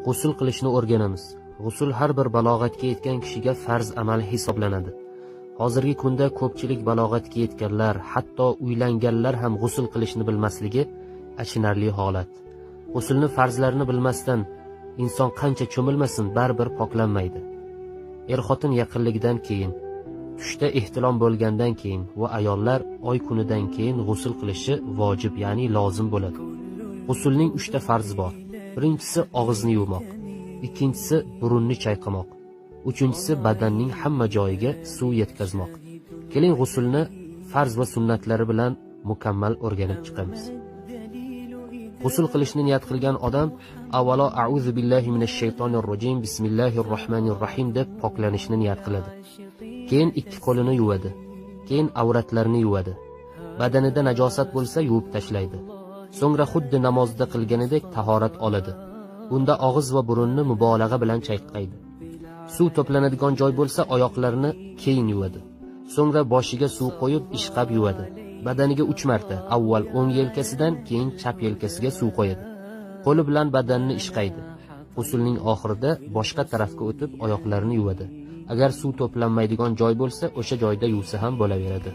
G'usl qilishni o'rganamiz. G'usl har bir balog'atga yetgan kishiga farz amal hisoblanadi. Hozirgi kunda ko'pchilik balog'atga yetganlar, hatto uylanganlar ham g'usl qilishni bilmasligi achinarli holat. G'uslni farzlarini bilmasdan inson qancha cho'milmasin baribir poklanmaydi. Er-xotin yaqinligidan keyin, tushda ehtilom bo'lgandan keyin va ayollar oy kunidan keyin g'usl qilishi vojib, ya'ni lozim bo'ladi. G'uslning 3 ta farzi bor. Birinchisi og'izni yuvmoq, ikkinchisi burunni chayqamoq, uchinchisi badanning hamma joyiga suv yetkazmoq. Keling g'uslni farz va sunnatlari bilan mukammal o'rganib chiqamiz. G'usl qilishni niyat qilgan odam avvalo a'udhu billahi minash shaytonir rojim, bismillahir rohmanir rohim deb poklanishni niyat qiladi. Keyin 2 qo'lini yuvadi. Keyin avratlarini yuvadi. Badanida najosat bo'lsa yuvib tashlaydi. So'ngra xuddi namozda qilganidek tahorat oladi. Bunda og'iz va burunni mubolag'a bilan chayqaydi. Suv to'planadigan joy bo'lsa oyoqlarini keyin yuvadi. So'ngra boshiga suv qo'yib ishqab yuvadi. Badaniga 3 marta, avval o'ng yelkasidan, keyin chap yelkasiga suv qo'yadi. Qo'li bilan badanni ishqaydi. G'uslning oxirida boshqa tarafga o'tib oyoqlarini yuvadi. Agar suv to'planmaydigan joy bo'lsa, o'sha joyda yuvsa ham bo'laveradi.